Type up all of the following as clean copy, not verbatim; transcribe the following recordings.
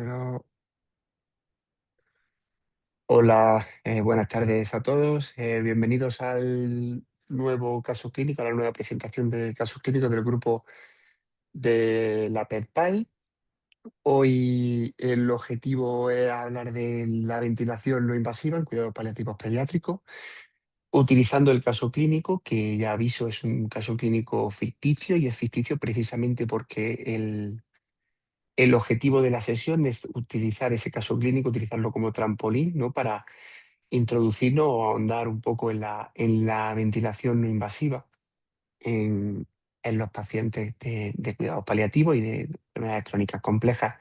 Pero, hola, buenas tardes a todos. Bienvenidos al nuevo caso clínico, a la nueva presentación de casos clínicos del grupo de la PEDPAL. Hoy el objetivo es hablar de la ventilación no invasiva en cuidados paliativos pediátricos, utilizando el caso clínico, que ya aviso es un caso clínico ficticio y es ficticio precisamente porque el objetivo de la sesión es utilizar ese caso clínico, utilizarlo como trampolín, ¿no? Para introducirnos o ahondar un poco en la ventilación no invasiva en, en los pacientes de cuidados paliativos y de enfermedades crónicas complejas,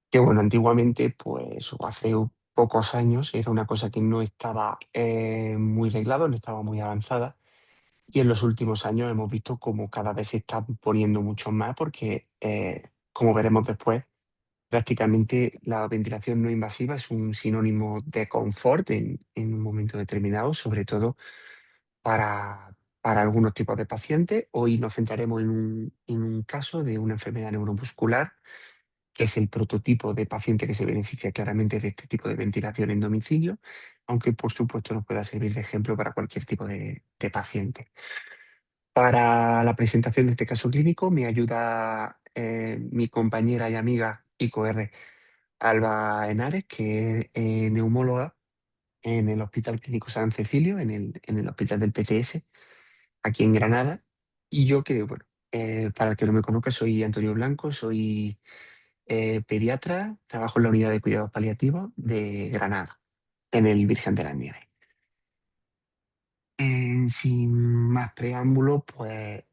que bueno, antiguamente, pues o hace pocos años, era una cosa que no estaba muy reglado, no estaba muy avanzada, y en los últimos años hemos visto como cada vez se está poniendo mucho más porque, como veremos después, prácticamente la ventilación no invasiva es un sinónimo de confort en un momento determinado, sobre todo para algunos tipos de pacientes. Hoy nos centraremos en un caso de una enfermedad neuromuscular, que es el prototipo de paciente que se beneficia claramente de este tipo de ventilación en domicilio, aunque por supuesto nos pueda servir de ejemplo para cualquier tipo de paciente. Para la presentación de este caso clínico me ayuda mi compañera y amiga ICOR Alba Henares, que es neumóloga en el Hospital Clínico San Cecilio, en el Hospital del PTS, aquí en Granada. Y yo que, bueno, para el que no me conozca, soy Antonio Blanco, soy pediatra, trabajo en la unidad de cuidados paliativos de Granada, en el Virgen de las Nieves. Sin más preámbulos, pues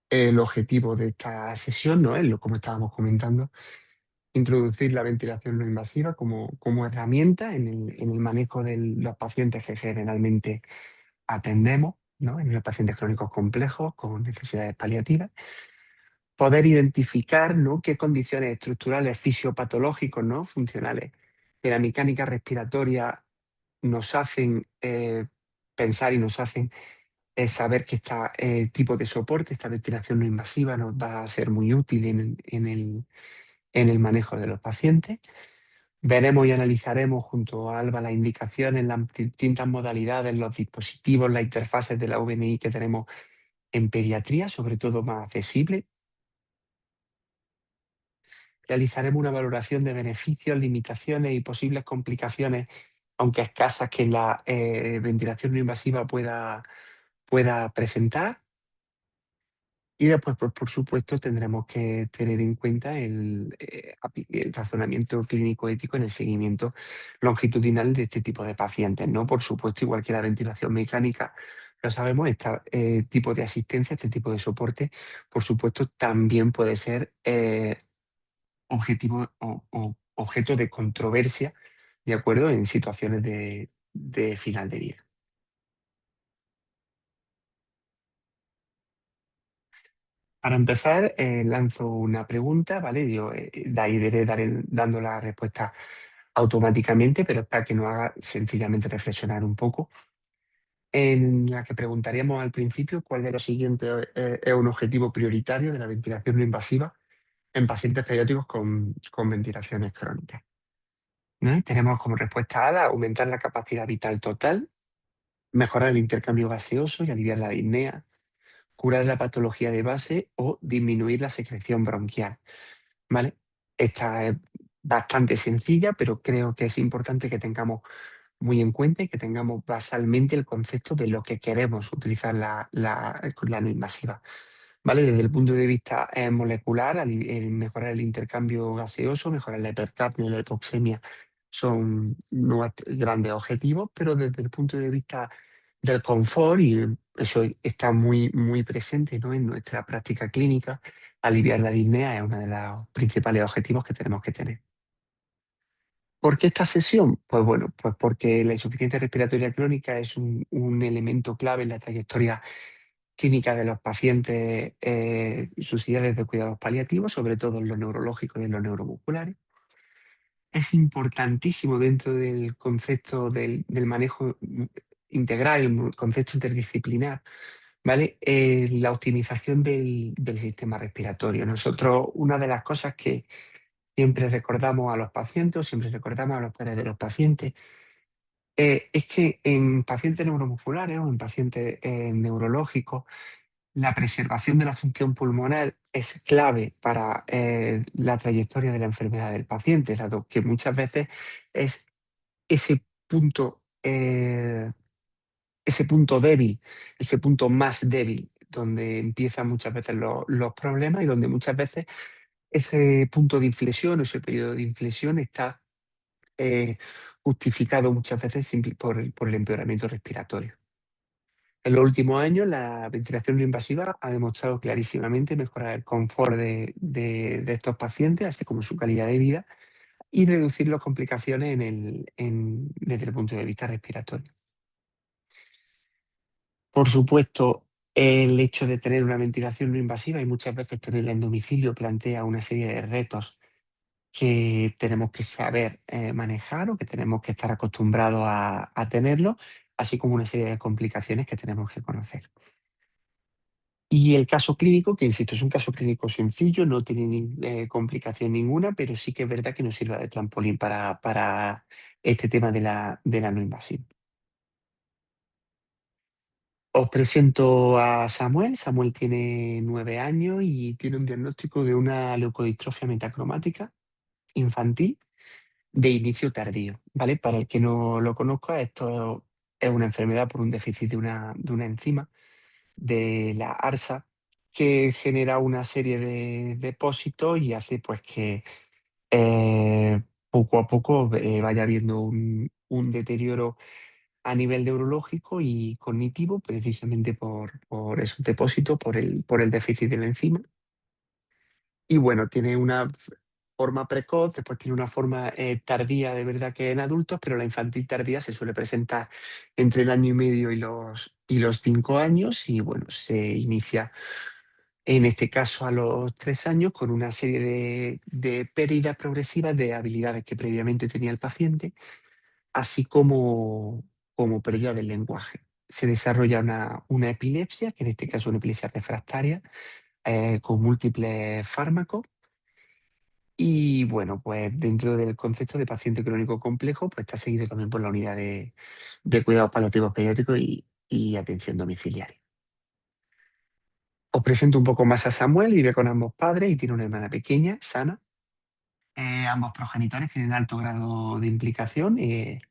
el objetivo de esta sesión, ¿no? Es lo como estábamos comentando, introducir la ventilación no invasiva como herramienta en el manejo de los pacientes que generalmente atendemos, ¿no? En los pacientes crónicos complejos con necesidades paliativas. Poder identificar, ¿no? Qué condiciones estructurales, fisiopatológicos, ¿no? Funcionales de la mecánica respiratoria nos hacen pensar y nos hacen saber que este tipo de soporte, esta ventilación no invasiva, nos va a ser muy útil en el manejo de los pacientes. Veremos y analizaremos junto a Alba las indicaciones, las distintas modalidades, los dispositivos, las interfaces de la VNI que tenemos en pediatría, sobre todo más accesible. Realizaremos una valoración de beneficios, limitaciones y posibles complicaciones, aunque escasas, que la ventilación no invasiva pueda presentar. Y después, pues, por supuesto, tendremos que tener en cuenta el razonamiento clínico ético en el seguimiento longitudinal de este tipo de pacientes, ¿no? Por supuesto, igual que la ventilación mecánica, lo sabemos, este tipo de asistencia, este tipo de soporte, por supuesto, también puede ser objetivo o objeto de controversia, ¿de acuerdo? En situaciones de final de vida. Para empezar, lanzo una pregunta, ¿vale? Yo de ahí iré dando la respuesta automáticamente, pero es para que nos haga sencillamente reflexionar un poco, en la que preguntaríamos al principio cuál de los siguientes es un objetivo prioritario de la ventilación no invasiva en pacientes pediátricos con ventilaciones crónicas, ¿no? Y tenemos como respuesta A la aumentar la capacidad vital total, mejorar el intercambio gaseoso y aliviar la disnea, curar la patología de base o disminuir la secreción bronquial. ¿Vale? Esta es bastante sencilla, pero creo que es importante que tengamos muy en cuenta y que tengamos basalmente el concepto de lo que queremos utilizar la no invasiva. ¿Vale? Desde el punto de vista molecular, el mejorar el intercambio gaseoso, mejorar la hipercapnia y la hipoxemia son grandes objetivos, pero desde el punto de vista del confort, y eso está muy, muy presente, ¿no? En nuestra práctica clínica, aliviar la disnea es uno de los principales objetivos que tenemos que tener. ¿Por qué esta sesión? Pues bueno, pues porque la insuficiencia respiratoria crónica es un elemento clave en la trayectoria clínica de los pacientes subsidiarios de cuidados paliativos, sobre todo en los neurológicos y en los neuromusculares. Es importantísimo dentro del concepto del manejo integral, el concepto interdisciplinar, ¿vale? La optimización del sistema respiratorio. Nosotros, una de las cosas que siempre recordamos a los pacientes, o siempre recordamos a los padres de los pacientes, es que en pacientes neuromusculares o en pacientes neurológicos, la preservación de la función pulmonar es clave para la trayectoria de la enfermedad del paciente, dado que muchas veces es ese punto, ese punto débil, ese punto más débil, donde empiezan muchas veces los problemas y donde muchas veces ese punto de inflexión o ese periodo de inflexión está eh, justificado muchas veces por el empeoramiento respiratorio. En los últimos años, la ventilación no invasiva ha demostrado clarísimamente mejorar el confort de estos pacientes, así como su calidad de vida, y reducir las complicaciones desde el punto de vista respiratorio. Por supuesto, el hecho de tener una ventilación no invasiva y muchas veces tenerla en domicilio plantea una serie de retos que tenemos que saber manejar o que tenemos que estar acostumbrados a tenerlo, así como una serie de complicaciones que tenemos que conocer. Y el caso clínico, que insisto, es un caso clínico sencillo, no tiene complicación ninguna, pero sí que es verdad que nos sirva de trampolín para este tema de la no invasiva. Os presento a Samuel. Samuel tiene 9 años y tiene un diagnóstico de una leucodistrofia metacromática infantil de inicio tardío, ¿vale? Para el que no lo conozca, esto es una enfermedad por un déficit de una enzima, de la ARSA, que genera una serie de depósitos y hace pues que poco a poco vaya habiendo un deterioro a nivel neurológico y cognitivo, precisamente por esos depósitos, por el déficit de la enzima. Y bueno, tiene una forma precoz, después tiene una forma tardía de verdad que en adultos, pero la infantil tardía se suele presentar entre el año y medio y los 5 años y bueno, se inicia en este caso a los 3 años con una serie de pérdidas progresivas de habilidades que previamente tenía el paciente, así como pérdida del lenguaje. Se desarrolla una epilepsia, que en este caso es una epilepsia refractaria, con múltiples fármacos. Y bueno, pues dentro del concepto de paciente crónico complejo, pues está seguido también por la unidad de cuidados paliativos pediátricos y atención domiciliaria. Os presento un poco más a Samuel, vive con ambos padres y tiene una hermana pequeña, Sana. Ambos progenitores tienen alto grado de implicación. Es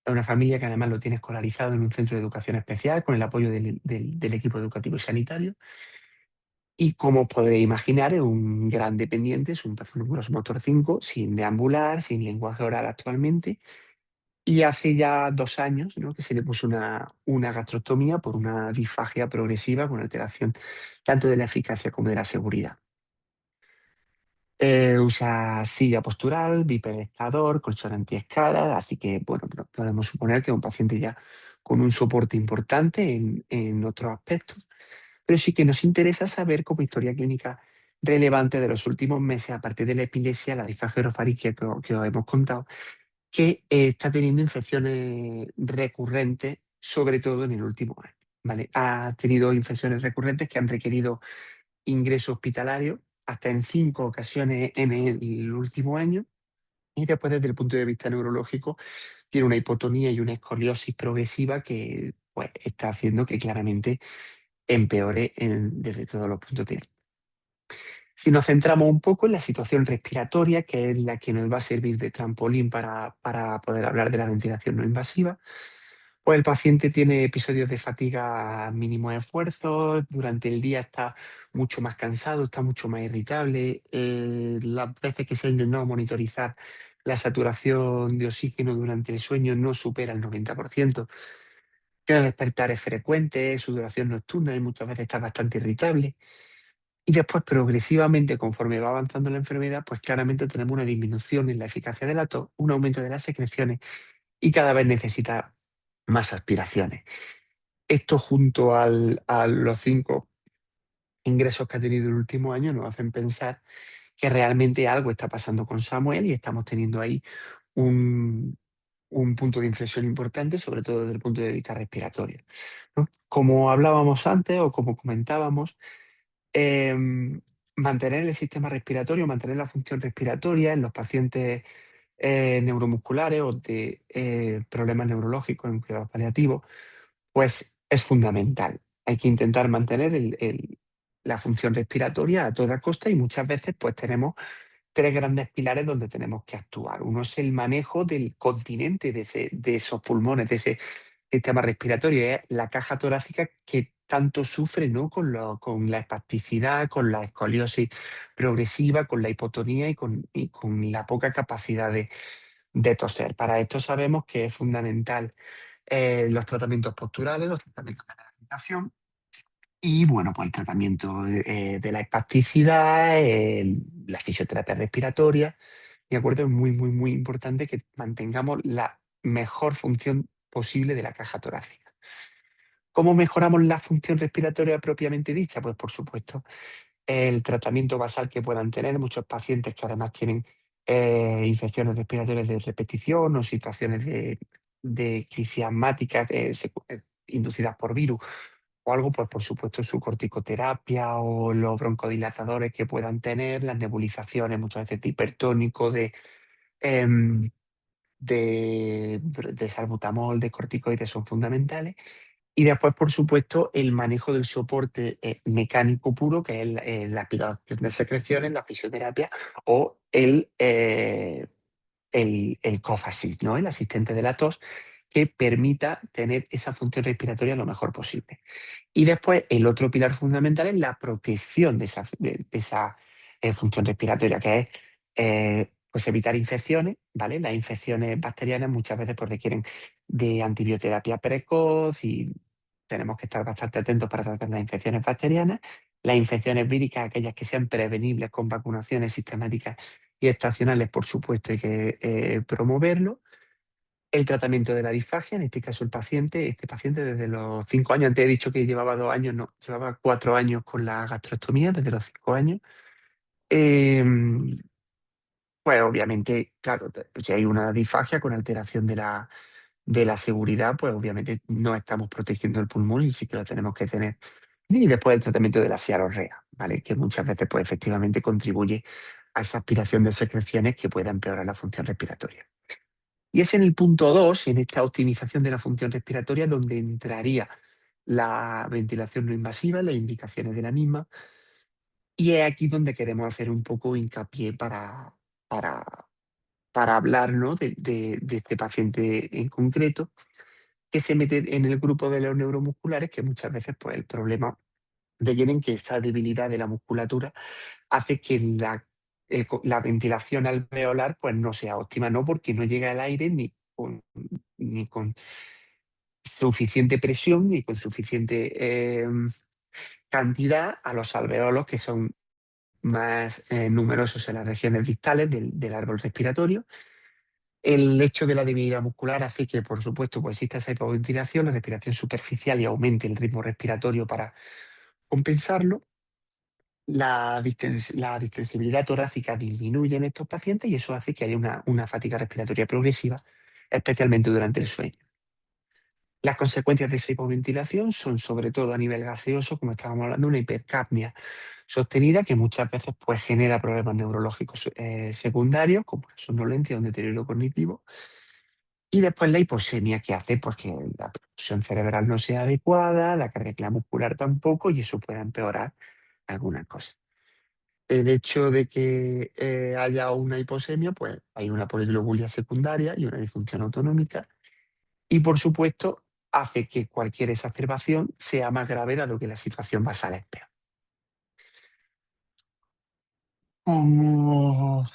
una familia que además lo tiene escolarizado en un centro de educación especial con el apoyo del equipo educativo y sanitario. Y como os podéis imaginar, es un gran dependiente, es un paciente con motor 5, sin deambular, sin lenguaje oral actualmente. Y hace ya 2 años, ¿no?, que se le puso una gastrostomía por una disfagia progresiva con alteración tanto de la eficacia como de la seguridad. Usa silla postural, bipedestador, colchón antiescalas, así que bueno, podemos suponer que es un paciente ya con un soporte importante en otros aspectos, pero sí que nos interesa saber como historia clínica relevante de los últimos meses, aparte de la epilepsia, la disfagia orofaringia que os hemos contado, que está teniendo infecciones recurrentes, sobre todo en el último año, ¿vale? Ha tenido infecciones recurrentes que han requerido ingreso hospitalario hasta en 5 ocasiones en el último año. Y después, desde el punto de vista neurológico, tiene una hipotonía y una escoliosis progresiva que pues, está haciendo que claramente empeore desde todos los puntos de vista. Si nos centramos un poco en la situación respiratoria, que es la que nos va a servir de trampolín para poder hablar de la ventilación no invasiva, pues el paciente tiene episodios de fatiga a mínimo esfuerzo, durante el día está mucho más cansado, está mucho más irritable. Las veces que se ha intentado monitorizar la saturación de oxígeno durante el sueño no supera el 90%. Tiene despertares frecuentes, sudoración nocturna y muchas veces está bastante irritable. Y después, progresivamente, conforme va avanzando la enfermedad, pues claramente tenemos una disminución en la eficacia de la tos, un aumento de las secreciones y cada vez necesita más aspiraciones. Esto junto a los 5 ingresos que ha tenido el último año nos hacen pensar que realmente algo está pasando con Samuel y estamos teniendo ahí un, un punto de inflexión importante, sobre todo desde el punto de vista respiratorio, ¿no? Como hablábamos antes o como comentábamos, em, mantener el sistema respiratorio, mantener la función respiratoria en los pacientes neuromusculares o de problemas neurológicos en cuidados paliativos, pues es fundamental. Hay que intentar mantener la función respiratoria a toda costa y muchas veces pues tenemos tres grandes pilares donde tenemos que actuar. Uno es el manejo del continente de esos pulmones, de ese sistema respiratorio, es la caja torácica que tanto sufre, ¿no? Con la espasticidad, con la escoliosis progresiva, con la hipotonía y con la poca capacidad de toser. Para esto sabemos que es fundamental los tratamientos posturales, los tratamientos de rehabilitación y, bueno, pues el tratamiento de la espasticidad, la fisioterapia respiratoria. De acuerdo, es muy, muy, muy importante que mantengamos la mejor función posible de la caja torácica. ¿Cómo mejoramos la función respiratoria propiamente dicha? Pues, por supuesto, el tratamiento basal que puedan tener muchos pacientes que además tienen infecciones respiratorias de repetición o situaciones de crisis asmáticas inducidas por virus o algo, pues por supuesto su corticoterapia o los broncodilatadores que puedan tener, las nebulizaciones muchas veces de hipertónico, em, de salbutamol, de corticoides son fundamentales. Y después, por supuesto, el manejo del soporte mecánico puro, que es la aspiración de secreciones, la fisioterapia o el cough assist, ¿no? El asistente de la tos, que permita tener esa función respiratoria lo mejor posible. Y después, el otro pilar fundamental es la protección de esa función respiratoria, que es pues evitar infecciones, ¿vale? Las infecciones bacterianas muchas veces pues, requieren de antibioterapia precoz y tenemos que estar bastante atentos para tratar las infecciones bacterianas. Las infecciones víricas, aquellas que sean prevenibles con vacunaciones sistemáticas y estacionales, por supuesto, hay que promoverlo. El tratamiento de la disfagia, en este caso este paciente desde los 5 años, antes he dicho que llevaba 2 años, no, llevaba 4 años con la gastrostomía, desde los 5 años. Em, pues obviamente, claro, si hay una disfagia con alteración de la seguridad, pues obviamente no estamos protegiendo el pulmón y sí que lo tenemos que tener. Y después el tratamiento de la sialorrea, ¿vale? Que muchas veces pues efectivamente contribuye a esa aspiración de secreciones que pueda empeorar la función respiratoria. Y es en el punto 2, en esta optimización de la función respiratoria, donde entraría la ventilación no invasiva, las indicaciones de la misma, y es aquí donde queremos hacer un poco hincapié para, para hablar, ¿no? de este paciente en concreto, que se mete en el grupo de los neuromusculares, que muchas veces pues, el problema de que esta debilidad de la musculatura hace que la ventilación alveolar pues, no sea óptima, no porque no llega el aire ni con suficiente presión ni con suficiente cantidad a los alveolos que son más numerosos en las regiones distales del árbol respiratorio. El hecho de la debilidad muscular hace que, por supuesto, pues exista esa hipoventilación, la respiración superficial y aumente el ritmo respiratorio para compensarlo. La distensibilidad torácica disminuye en estos pacientes y eso hace que haya una fatiga respiratoria progresiva, especialmente durante el sueño. Las consecuencias de esa hipoventilación son sobre todo a nivel gaseoso, como estábamos hablando, una hipercapnia sostenida que muchas veces pues, genera problemas neurológicos secundarios, como la somnolencia o un deterioro cognitivo. Y después la hiposemia, que hace pues, que la perfusión cerebral no sea adecuada, la carga muscular tampoco, y eso puede empeorar algunas cosas. El hecho de que haya una hiposemia, pues hay una poliglobulia secundaria y una disfunción autonómica. Y por supuesto, hace que cualquier exacerbación sea más grave dado que la situación basal es peor. Como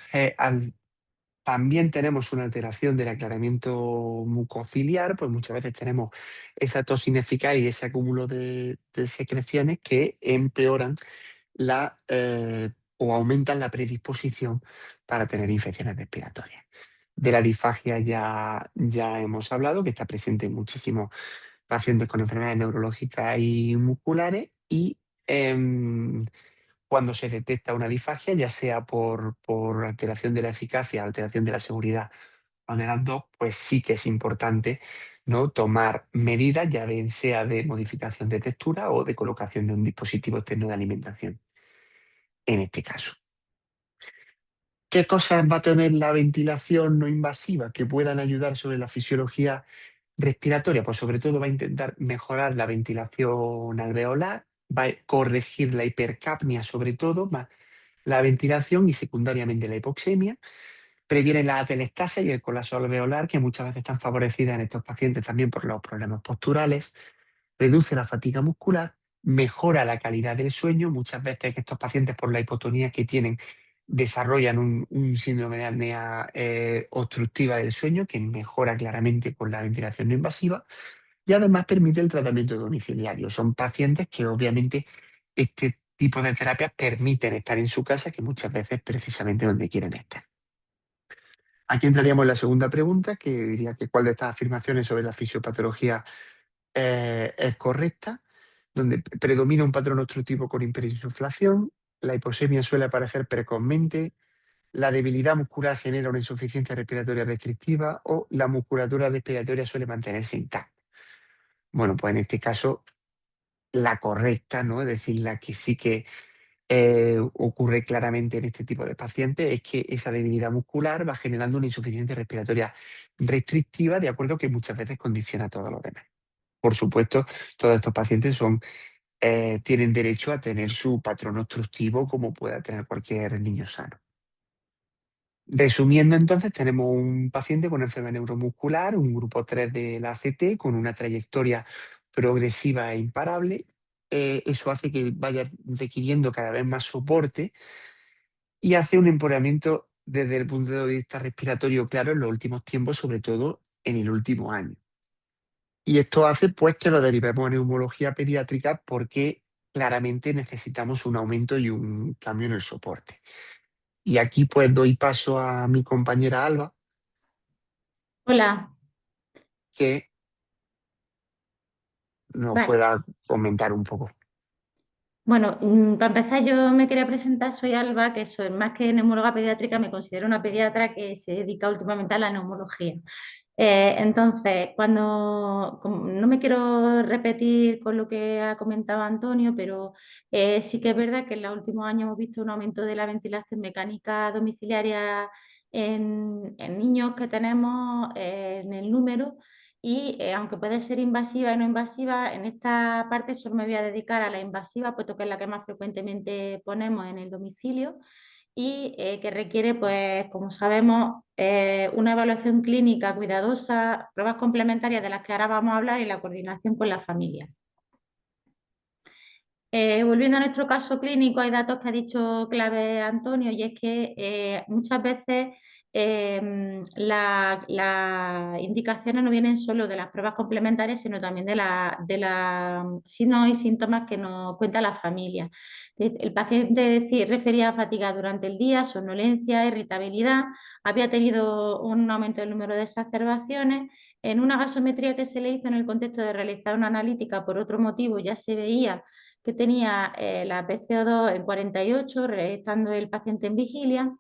también tenemos una alteración del aclaramiento mucociliar, pues muchas veces tenemos esa tos ineficaz y ese acúmulo de secreciones que empeoran o aumentan la predisposición para tener infecciones respiratorias. De la disfagia ya hemos hablado, que está presente en muchísimos pacientes con enfermedades neurológicas y musculares y cuando se detecta una disfagia, ya sea por alteración de la eficacia, alteración de la seguridad o de las dos, pues sí que es importante, ¿no?, tomar medidas, ya bien sea de modificación de textura o de colocación de un dispositivo externo de alimentación, en este caso. ¿Qué cosas va a tener la ventilación no invasiva que puedan ayudar sobre la fisiología respiratoria? Pues sobre todo va a intentar mejorar la ventilación alveolar, va a corregir la hipercapnia sobre todo, la ventilación y secundariamente la hipoxemia, previene la atelectasia y el colapso alveolar, que muchas veces están favorecidas en estos pacientes también por los problemas posturales, reduce la fatiga muscular, mejora la calidad del sueño. Muchas veces que estos pacientes, por la hipotonía que tienen, desarrollan un síndrome de apnea obstructiva del sueño, que mejora claramente con la ventilación no invasiva, y además permite el tratamiento domiciliario. Son pacientes que obviamente este tipo de terapias permiten estar en su casa, que muchas veces precisamente donde quieren estar. Aquí entraríamos en la segunda pregunta, que diría que cuál de estas afirmaciones sobre la fisiopatología es correcta, donde predomina un patrón obstructivo con hiperinsuflación, la hiposemia suele aparecer precozmente, la debilidad muscular genera una insuficiencia respiratoria restrictiva o la musculatura respiratoria suele mantenerse intacta. Bueno, pues en este caso la correcta, ¿no?, es decir, la que sí que ocurre claramente en este tipo de pacientes, es que esa debilidad muscular va generando una insuficiencia respiratoria restrictiva, de acuerdo, que muchas veces condiciona todo lo demás. Por supuesto, todos estos pacientes tienen derecho a tener su patrón obstructivo como pueda tener cualquier niño sano. Resumiendo entonces, tenemos un paciente con enfermedad neuromuscular, un grupo 3 de la ACT, con una trayectoria progresiva e imparable. Eso hace que vaya requiriendo cada vez más soporte y hace un empeoramiento desde el punto de vista respiratorio claro en los últimos tiempos, sobre todo en el último año. Y esto hace pues que lo derivemos a neumología pediátrica, porque claramente necesitamos un aumento y un cambio en el soporte. Y aquí pues doy paso a mi compañera Alba, Hola, que nos vale. pueda comentar un poco. Bueno, para empezar yo me quería presentar, soy Alba, que soy más que neumóloga pediátrica, me considero una pediatra que se dedica últimamente a la neumología. Entonces, no me quiero repetir con lo que ha comentado Antonio, pero sí que es verdad que en los últimos años hemos visto un aumento de la ventilación mecánica domiciliaria en niños que tenemos en el número. Y aunque puede ser invasiva y no invasiva, en esta parte solo me voy a dedicar a la invasiva, puesto que es la que más frecuentemente ponemos en el domicilio y que requiere, pues, como sabemos, una evaluación clínica cuidadosa, pruebas complementarias de las que ahora vamos a hablar y la coordinación con la familia. Volviendo a nuestro caso clínico, hay datos que ha dicho clave Antonio, y es que muchas veces las indicaciones no vienen solo de las pruebas complementarias, sino también de la signos y síntomas que nos cuenta la familia. El paciente refería a fatiga durante el día, somnolencia, irritabilidad, había tenido un aumento del número de exacerbaciones. En una gasometría que se le hizo en el contexto de realizar una analítica por otro motivo, ya se veía que tenía la PCO2 en 48, estando el paciente en vigilia.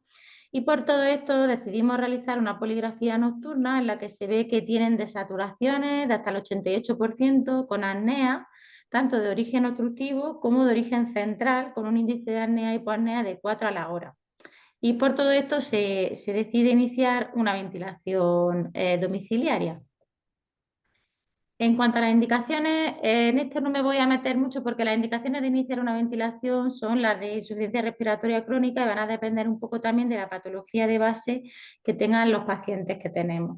Y por todo esto decidimos realizar una poligrafía nocturna en la que se ve que tienen desaturaciones de hasta el 88%, con apnea, tanto de origen obstructivo como de origen central, con un índice de apnea y hipoapnea de 4 a la hora. Y por todo esto se decide iniciar una ventilación domiciliaria. En cuanto a las indicaciones, en esto no me voy a meter mucho, porque las indicaciones de iniciar una ventilación son las de insuficiencia respiratoria crónica y van a depender un poco también de la patología de base que tengan los pacientes que tenemos.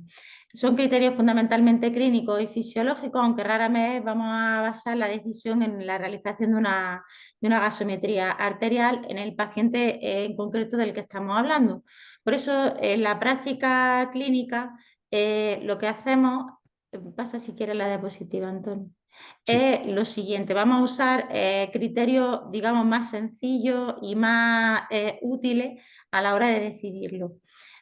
Son criterios fundamentalmente clínicos y fisiológicos, aunque rara vez vamos a basar la decisión en la realización de una gasometría arterial en el paciente en concreto del que estamos hablando. Por eso, en la práctica clínica, lo que hacemos, pasa si quieres la diapositiva, Antonio, Sí, es lo siguiente: vamos a usar criterios, digamos, más sencillos y más útiles a la hora de decidirlo.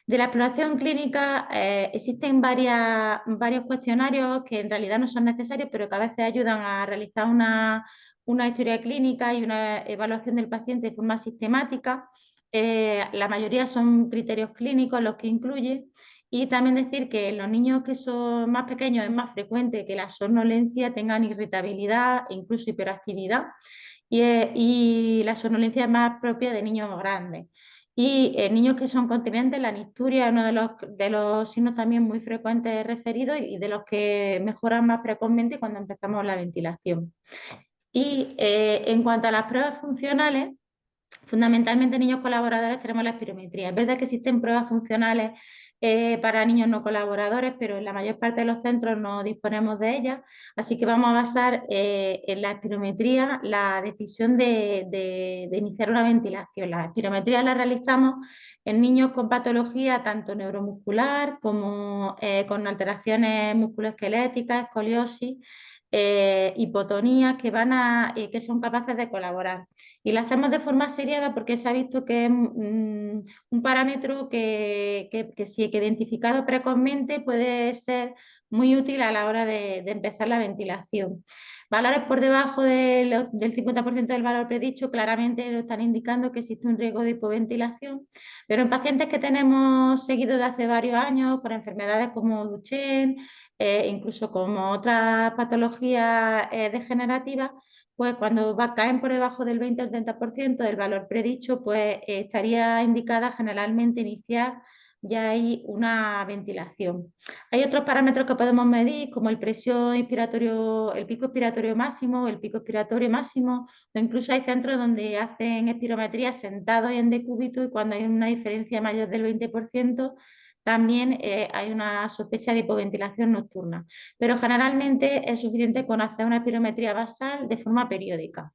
De la exploración clínica existen varios cuestionarios que en realidad no son necesarios, pero que a veces ayudan a realizar una historia clínica y una evaluación del paciente de forma sistemática. La mayoría son criterios clínicos los que incluye, Y también decir que en los niños que son más pequeños es más frecuente que la somnolencia tengan irritabilidad e incluso hiperactividad y la somnolencia es más propia de niños grandes. Y en niños que son continentes, la nicturia es uno de los signos también muy frecuentes referidos y de los que mejoran más precozmente cuando empezamos la ventilación. Y en cuanto a las pruebas funcionales, fundamentalmente en niños colaboradores tenemos la espirometría. Es verdad que existen pruebas funcionales para niños no colaboradores, pero en la mayor parte de los centros no disponemos de ellas, así que vamos a basar en la espirometría la decisión de iniciar una ventilación. La espirometría la realizamos en niños con patología tanto neuromuscular como con alteraciones musculoesqueléticas, escoliosis, hipotonías que son capaces de colaborar. Y la hacemos de forma seriada porque se ha visto que es un parámetro que identificado precozmente puede ser muy útil a la hora de empezar la ventilación. Valores por debajo del 50% del valor predicho claramente nos están indicando que existe un riesgo de hipoventilación, pero en pacientes que tenemos seguidos de hace varios años, con enfermedades como Duchenne, incluso como otras patologías degenerativas, pues cuando caen por debajo del 20 o 30% del valor predicho, pues estaría indicada generalmente iniciar ya hay una ventilación. Hay otros parámetros que podemos medir, como el presión inspiratorio, el pico expiratorio máximo, el pico expiratorio máximo, o incluso hay centros donde hacen espirometría sentados y en decúbito y cuando hay una diferencia mayor del 20%, también hay una sospecha de hipoventilación nocturna, pero generalmente es suficiente con hacer una espirometría basal de forma periódica.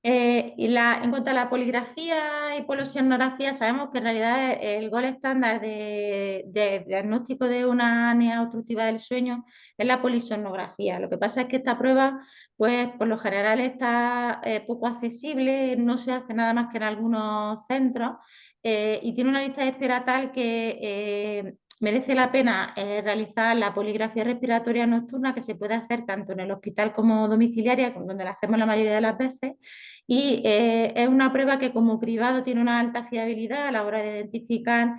En cuanto a la poligrafía y polosomnografía, sabemos que en realidad el gol estándar de diagnóstico de una apnea obstructiva del sueño es la polisomnografía. Lo que pasa es que esta prueba, pues por lo general está poco accesible, no se hace nada más que en algunos centros y tiene una lista de espera tal que merece la pena realizar la poligrafía respiratoria nocturna que se puede hacer tanto en el hospital como domiciliaria, donde la hacemos la mayoría de las veces y es una prueba que como cribado tiene una alta fiabilidad a la hora de identificar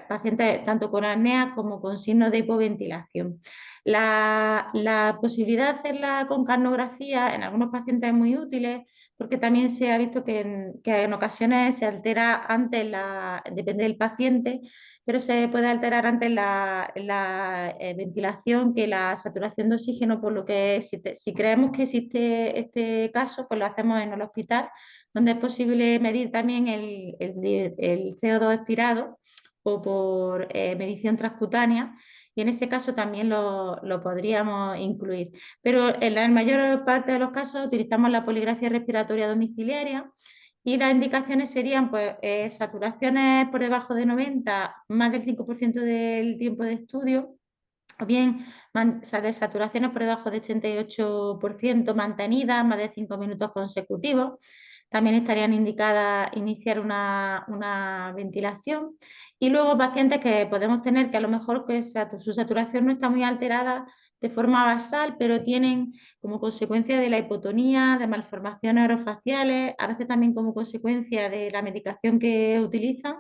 pacientes tanto con apnea como con signos de hipoventilación. La posibilidad de hacerla con carnografía en algunos pacientes es muy útil porque también se ha visto que en ocasiones se altera antes, depende del paciente, pero se puede alterar antes la ventilación que la saturación de oxígeno, por lo que si creemos que existe este caso, pues lo hacemos en el hospital, donde es posible medir también el CO2 expirado o por medición transcutánea, y en ese caso también lo podríamos incluir. Pero en la mayor parte de los casos utilizamos la poligrafía respiratoria domiciliaria, y las indicaciones serían pues, saturaciones por debajo de 90, más del 5% del tiempo de estudio, o bien de saturaciones por debajo de 88% mantenidas, más de 5 minutos consecutivos. También estarían indicadas iniciar una ventilación. Y luego pacientes que podemos tener que a lo mejor que su saturación no está muy alterada de forma basal, pero tienen como consecuencia de la hipotonía, de malformaciones orofaciales, a veces también como consecuencia de la medicación que utilizan,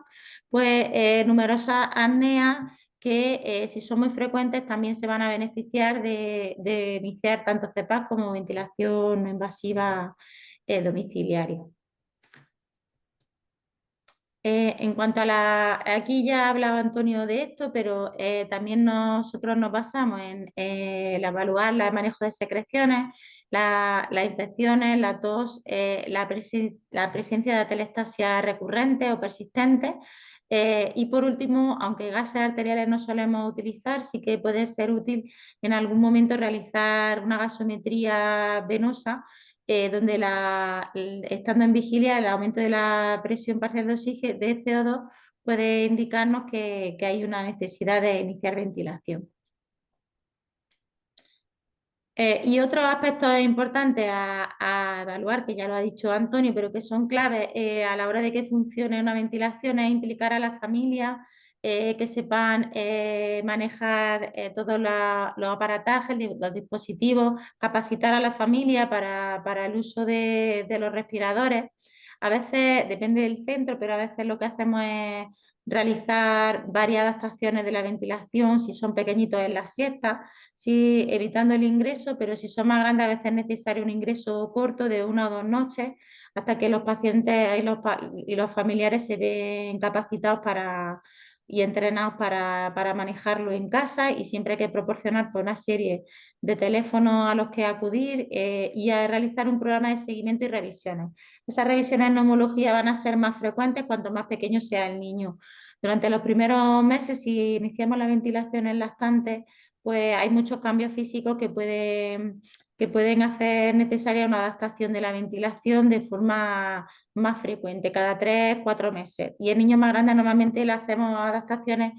pues numerosas apneas que si son muy frecuentes también se van a beneficiar de iniciar tanto CEPAP como ventilación no invasiva domiciliaria. En cuanto a aquí ya ha hablado Antonio de esto, pero también nosotros nos basamos en evaluar el manejo de secreciones, las infecciones, la tos, la presencia de atelectasia recurrente o persistente. Y por último, aunque gases arteriales no solemos utilizar, sí que puede ser útil en algún momento realizar una gasometría venosa donde estando en vigilia el aumento de la presión parcial de oxígeno de CO2 puede indicarnos que hay una necesidad de iniciar ventilación. Y otros aspectos importantes a evaluar, que ya lo ha dicho Antonio, pero que son claves a la hora de que funcione una ventilación, es implicar a la familia, que sepan manejar todos los aparatajes, los dispositivos, capacitar a la familia para el uso de los respiradores. A veces, depende del centro, pero a veces lo que hacemos es realizar varias adaptaciones de la ventilación, si son pequeñitos en la siesta, si, evitando el ingreso, pero si son más grandes a veces es necesario un ingreso corto de 1 o 2 noches hasta que los pacientes y los familiares se ven capacitados y entrenados para manejarlo en casa, y siempre hay que proporcionar pues, una serie de teléfonos a los que acudir y a realizar un programa de seguimiento y revisiones. Esas revisiones en neumología van a ser más frecuentes cuanto más pequeño sea el niño. Durante los primeros meses, si iniciamos la ventilación en lactantes, pues hay muchos cambios físicos que pueden hacer necesaria una adaptación de la ventilación de forma más frecuente, cada 3 o 4 meses. Y en niños más grandes normalmente le hacemos adaptaciones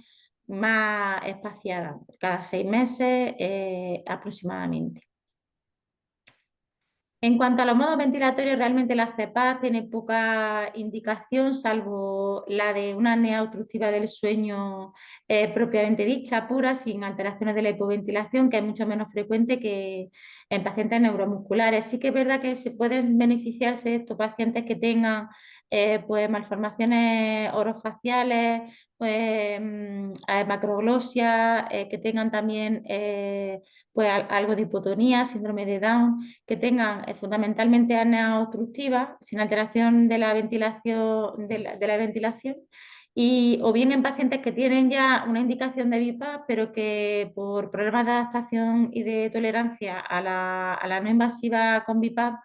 más espaciadas, cada 6 meses aproximadamente. En cuanto a los modos ventilatorios, realmente la CEPAP tiene poca indicación, salvo la de una apnea obstructiva del sueño propiamente dicha, pura, sin alteraciones de la hipoventilación, que es mucho menos frecuente que en pacientes neuromusculares. Sí que es verdad que se pueden beneficiarse de estos pacientes que tengan pues, malformaciones orofaciales, pues, macroglosia, que tengan también pues, algo de hipotonía, síndrome de Down, que tengan fundamentalmente apnea obstructiva, sin alteración de la ventilación, y, o bien en pacientes que tienen ya una indicación de BiPAP, pero que por problemas de adaptación y de tolerancia a la no invasiva con BiPAP,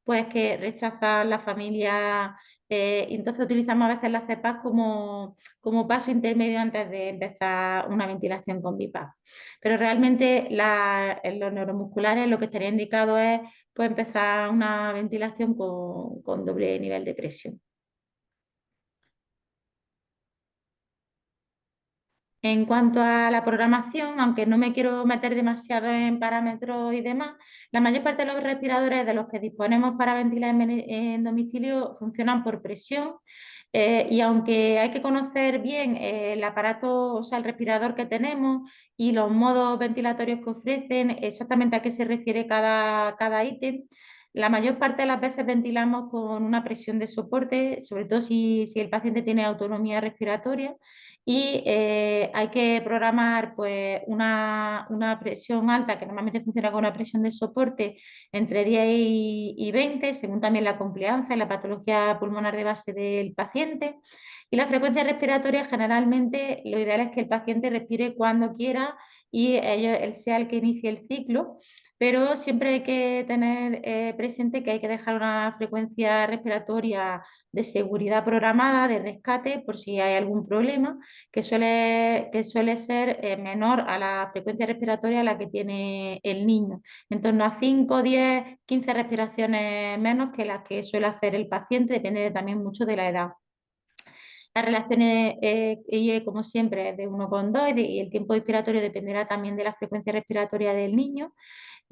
pues que rechazan la familia. Y entonces utilizamos a veces la CEPAP como paso intermedio antes de empezar una ventilación con BiPAP. Pero realmente en los neuromusculares lo que estaría indicado es pues, empezar una ventilación con doble nivel de presión. En cuanto a la programación, aunque no me quiero meter demasiado en parámetros y demás, la mayor parte de los respiradores de los que disponemos para ventilar en domicilio funcionan por presión, y aunque hay que conocer bien el aparato, o sea, el respirador que tenemos y los modos ventilatorios que ofrecen, exactamente a qué se refiere cada ítem, la mayor parte de las veces ventilamos con una presión de soporte, sobre todo si el paciente tiene autonomía respiratoria, y hay que programar pues, una presión alta, que normalmente funciona con una presión de soporte entre 10 y 20, según también la complianza y la patología pulmonar de base del paciente. Y la frecuencia respiratoria, generalmente, lo ideal es que el paciente respire cuando quiera y él sea el que inicie el ciclo, pero siempre hay que tener presente que hay que dejar una frecuencia respiratoria de seguridad programada, de rescate, por si hay algún problema, que suele ser menor a la frecuencia respiratoria a la que tiene el niño, en torno a 5, 10, 15 respiraciones menos que las que suele hacer el paciente, depende también mucho de la edad. Las relaciones, como siempre, es de 1,2 y el tiempo expiratorio dependerá también de la frecuencia respiratoria del niño,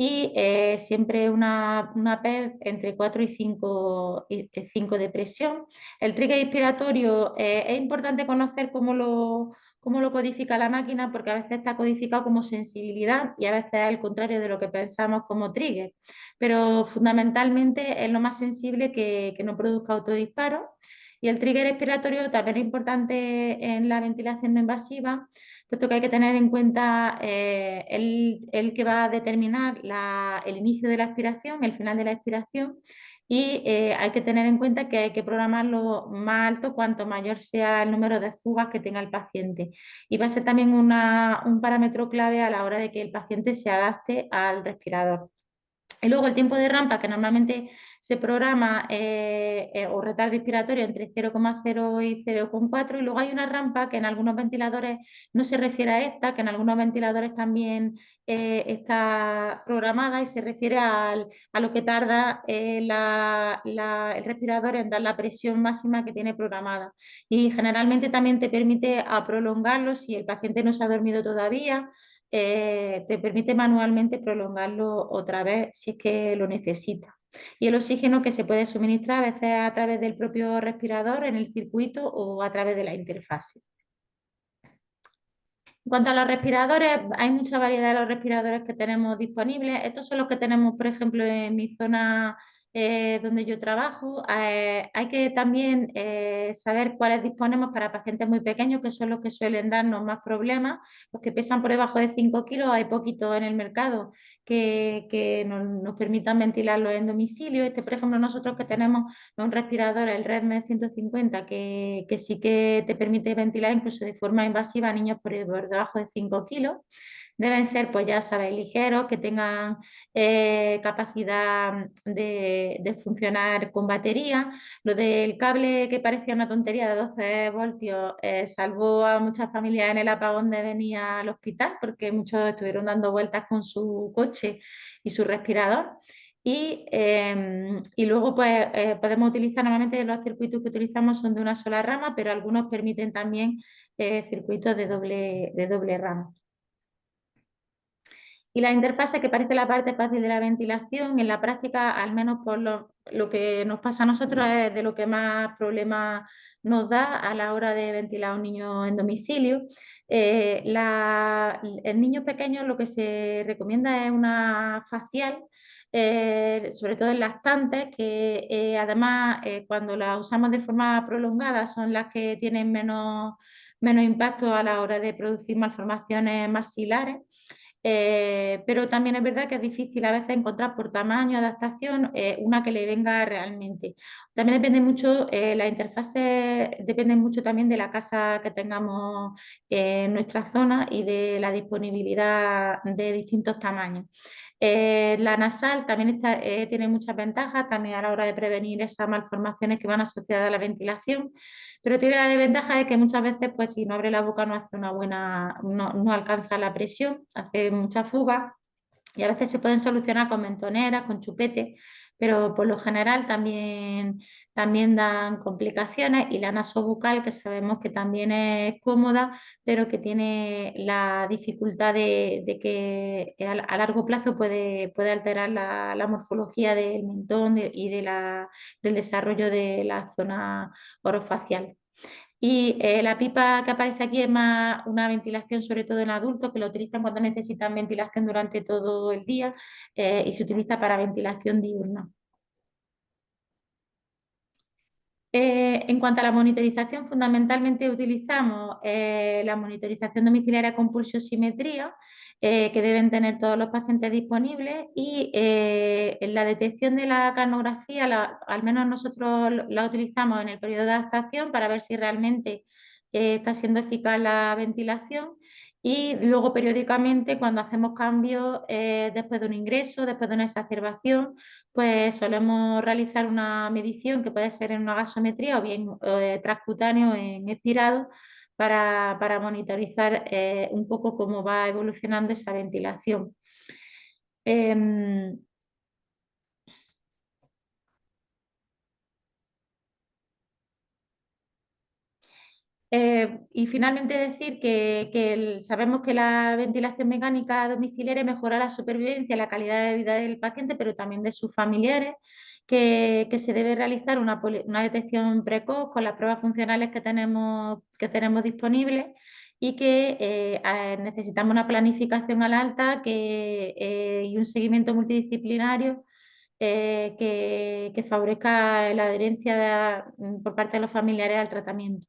y siempre una PEP entre 4 y 5 de presión. El trigger inspiratorio es importante conocer cómo lo codifica la máquina, porque a veces está codificado como sensibilidad y a veces es el contrario de lo que pensamos como trigger, pero fundamentalmente es lo más sensible que no produzca autodisparo. Y el trigger expiratorio también es importante en la ventilación no invasiva, puesto que hay que tener en cuenta el que va a determinar el inicio de la expiración, el final de la expiración, y hay que tener en cuenta que hay que programarlo más alto cuanto mayor sea el número de fugas que tenga el paciente. Y va a ser también un parámetro clave a la hora de que el paciente se adapte al respirador. Y luego el tiempo de rampa, que normalmente se programa, o retardo inspiratorio entre 0,0 y 0,4, y luego hay una rampa que en algunos ventiladores no se refiere a esta, que en algunos ventiladores también está programada y se refiere a lo que tarda el respirador en dar la presión máxima que tiene programada. Y generalmente también te permite a prolongarlo si el paciente no se ha dormido todavía, te permite manualmente prolongarlo otra vez si es que lo necesita. Y el oxígeno, que se puede suministrar a veces a través del propio respirador en el circuito o a través de la interfase. En cuanto a los respiradores, hay mucha variedad de los respiradores que tenemos disponibles. Estos son los que tenemos, por ejemplo, en mi zona donde yo trabajo. Hay que también saber cuáles disponemos para pacientes muy pequeños, que son los que suelen darnos más problemas. Los que pesan por debajo de 5 kilos, hay poquito en el mercado que nos permitan ventilarlos en domicilio. Este, por ejemplo, nosotros que tenemos un respirador, el REDME 150, que sí que te permite ventilar incluso de forma invasiva a niños por debajo de 5 kilos. Deben ser, pues ya sabéis, ligeros, que tengan capacidad de funcionar con batería. Lo del cable, que parecía una tontería, de 12 voltios, salvó a muchas familias en el apagón de venir al hospital, porque muchos estuvieron dando vueltas con su coche y su respirador. Y luego pues podemos utilizar, normalmente los circuitos que utilizamos son de una sola rama, pero algunos permiten también circuitos de doble rama. Y la interfase, que parece la parte fácil de la ventilación, en la práctica, al menos por lo que nos pasa a nosotros, es de lo que más problemas nos da a la hora de ventilar a un niño en domicilio. El niño pequeño, lo que se recomienda es una facial, sobre todo en lactantes, que además cuando la usamos de forma prolongada son las que tienen menos impacto a la hora de producir malformaciones maxilares. Pero también es verdad que es difícil a veces encontrar por tamaño, adaptación, una que le venga realmente. También depende mucho, la interfase depende mucho también de la casa que tengamos en nuestra zona y de la disponibilidad de distintos tamaños. La nasal también tiene muchas ventajas también a la hora de prevenir esas malformaciones que van asociadas a la ventilación, pero tiene la desventaja de que muchas veces, pues si no abre la boca no hace una buena, no alcanza la presión, hace mucha fuga y a veces se pueden solucionar con mentoneras, con chupetes, pero por lo general también dan complicaciones, y la nasobucal, que sabemos que también es cómoda, pero que tiene la dificultad de que a largo plazo puede alterar la morfología del mentón del desarrollo de la zona orofacial. Y la pipa que aparece aquí es más una ventilación, sobre todo en adultos, que lo utilizan cuando necesitan ventilación durante todo el día, y se utiliza para ventilación diurna. En cuanto a la monitorización, fundamentalmente utilizamos la monitorización domiciliaria con pulsiosimetría, que deben tener todos los pacientes disponibles, y en la detección de la carnografía, al menos nosotros la utilizamos en el periodo de adaptación para ver si realmente está siendo eficaz la ventilación, y luego periódicamente cuando hacemos cambios después de un ingreso, después de una exacerbación, pues solemos realizar una medición que puede ser en una gasometría o bien transcutáneo en expirado para monitorizar un poco cómo va evolucionando esa ventilación. Em, y finalmente decir que sabemos que la ventilación mecánica domiciliaria mejora la supervivencia y la calidad de vida del paciente, pero también de sus familiares, que se debe realizar una detección precoz con las pruebas funcionales que tenemos disponibles, y que necesitamos una planificación al alta y un seguimiento multidisciplinario que favorezca la adherencia por parte de los familiares al tratamiento.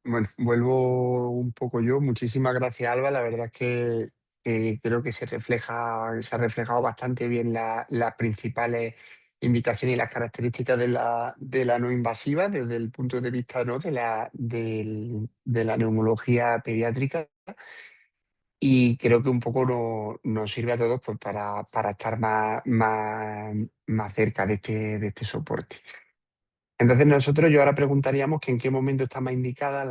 Bueno, vuelvo un poco yo. Muchísimas gracias, Alba. La verdad es que creo que se ha reflejado bastante bien las principales indicaciones y las características de la no invasiva desde el punto de vista, ¿no?, de la neumología pediátrica. Y creo que un poco nos sirve a todos, pues, para estar más cerca de este soporte. Entonces yo ahora preguntaríamos que en qué momento está más indicada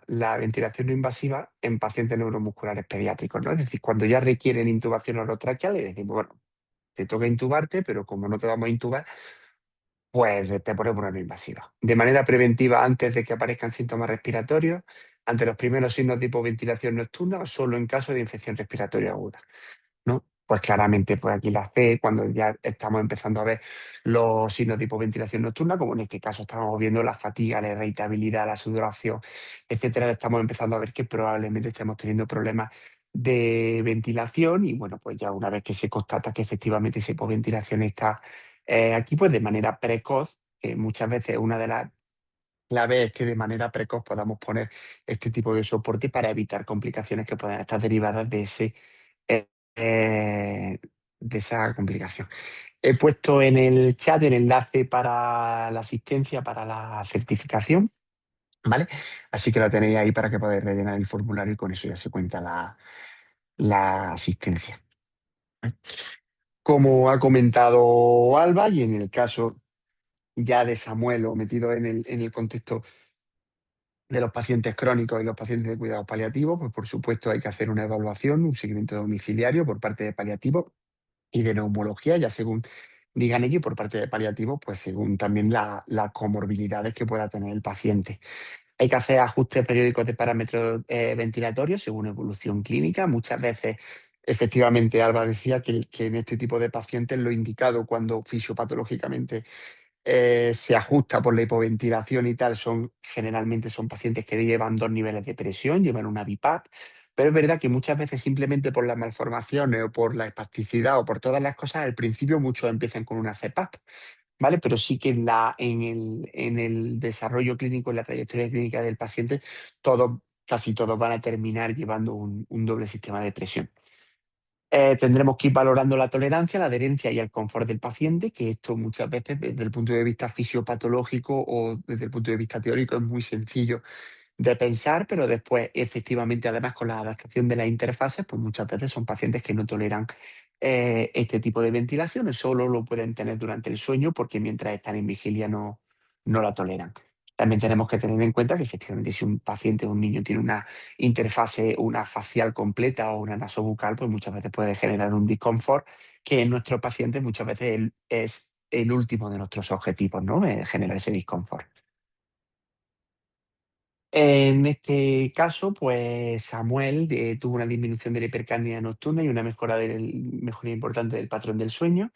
la ventilación no invasiva en pacientes neuromusculares pediátricos, ¿no? Es decir, cuando ya requieren intubación orotraqueal, le decimos, bueno, te toca intubarte, pero como no te vamos a intubar, pues te ponemos una no invasiva. De manera preventiva, antes de que aparezcan síntomas respiratorios, ante los primeros signos de hipoventilación nocturna, o solo en caso de infección respiratoria aguda, ¿no? Pues claramente, pues aquí la C, cuando ya estamos empezando a ver los signos de hipoventilación nocturna, como en este caso estamos viendo la fatiga, la irritabilidad, la sudoración, etcétera, estamos empezando a ver que probablemente estemos teniendo problemas de ventilación y bueno, pues ya una vez que se constata que efectivamente esa hipoventilación está aquí, pues de manera precoz, que muchas veces una de las claves es que de manera precoz podamos poner este tipo de soporte para evitar complicaciones que puedan estar derivadas eh, eh, de esa complicación. He puesto en el chat el enlace para la asistencia, para la certificación, ¿vale? Así que la tenéis ahí para que podáis rellenar el formulario y con eso ya se cuenta la asistencia. Como ha comentado Alba, y en el caso ya de Samuel, o metido en el contexto de los pacientes crónicos y los pacientes de cuidados paliativos, pues por supuesto hay que hacer una evaluación, un seguimiento domiciliario por parte de paliativos y de neumología, ya según digan ellos, y por parte de paliativos, pues según también las comorbilidades que pueda tener el paciente. Hay que hacer ajustes periódicos de parámetros ventilatorios según evolución clínica. Muchas veces, efectivamente, Alba decía que en este tipo de pacientes lo indicado cuando fisiopatológicamente se ajusta por la hipoventilación y tal, generalmente son pacientes que llevan dos niveles de presión, llevan una BiPAP, pero es verdad que muchas veces simplemente por las malformaciones o por la espasticidad o por todas las cosas, al principio muchos empiezan con una CPAP. ¿Vale? Pero sí que en el desarrollo clínico, en la trayectoria clínica del paciente, casi todos van a terminar llevando un doble sistema de presión. Tendremos que ir valorando la tolerancia, la adherencia y el confort del paciente, que esto muchas veces desde el punto de vista fisiopatológico o desde el punto de vista teórico es muy sencillo de pensar, pero después efectivamente además con la adaptación de las interfaces, pues muchas veces son pacientes que no toleran este tipo de ventilaciones, solo lo pueden tener durante el sueño porque mientras están en vigilia no la toleran. También tenemos que tener en cuenta que efectivamente si un paciente o un niño tiene una interfase, una facial completa o una nasobucal, pues muchas veces puede generar un disconfort que en nuestros pacientes muchas veces es el último de nuestros objetivos, ¿no? Generar ese disconfort. En este caso, pues Samuel tuvo una disminución de la hipercapnia nocturna y una mejoría importante del patrón del sueño.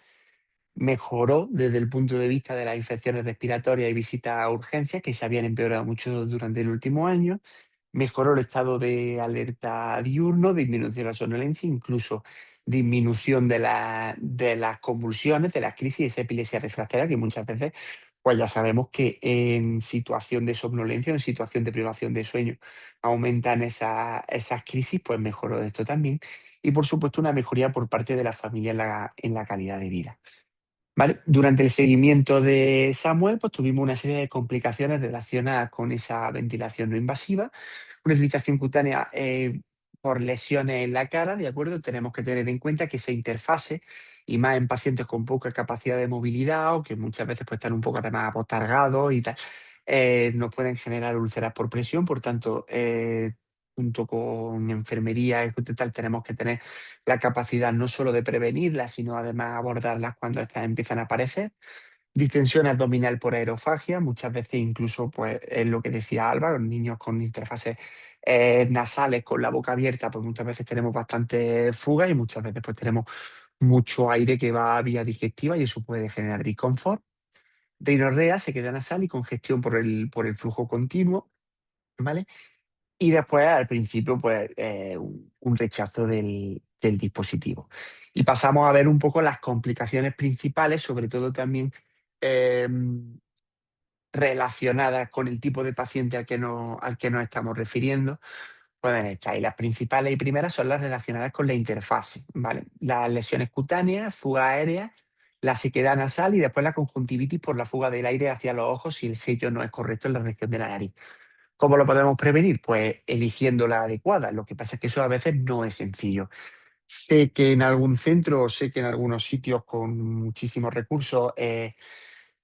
Mejoró desde el punto de vista de las infecciones respiratorias y visitas a urgencias, que se habían empeorado mucho durante el último año. Mejoró el estado de alerta diurno, disminución de la somnolencia, incluso disminución de las convulsiones, de las crisis, esa epilepsia refractaria, que muchas veces, pues ya sabemos que en situación de somnolencia o en situación de privación de sueño aumentan esas crisis, pues mejoró esto también. Y por supuesto una mejoría por parte de la familia en la calidad de vida. ¿Vale? Durante el seguimiento de Samuel, pues tuvimos una serie de complicaciones relacionadas con esa ventilación no invasiva, una irritación cutánea por lesiones en la cara, ¿de acuerdo? Tenemos que tener en cuenta que esa interfase, y más en pacientes con poca capacidad de movilidad o que muchas veces pues, están un poco además apotargados y tal, nos pueden generar úlceras por presión, por tanto, junto con enfermería y tal, tenemos que tener la capacidad no solo de prevenirlas, sino además abordarlas cuando estas empiezan a aparecer. Distensión abdominal por aerofagia, muchas veces incluso, pues, es lo que decía Alba, los niños con interfaces nasales con la boca abierta, pues muchas veces tenemos bastante fuga y muchas veces pues tenemos mucho aire que va a vía digestiva y eso puede generar disconfort. Rinorrea, sequedad nasal y congestión por el flujo continuo, ¿vale? Y después, al principio, pues un rechazo del dispositivo. Y pasamos a ver un poco las complicaciones principales, sobre todo también eh, relacionadas con el tipo de paciente al que nos estamos refiriendo. Pueden estar. Y las principales y primeras son las relacionadas con la interfase, ¿vale? Las lesiones cutáneas, fuga aérea, la sequedad nasal y después la conjuntivitis por la fuga del aire hacia los ojos si el sello no es correcto en la región de la nariz. ¿Cómo lo podemos prevenir? Pues eligiendo la adecuada. Lo que pasa es que eso a veces no es sencillo. Sé que en algún centro, o sé que en algunos sitios con muchísimos recursos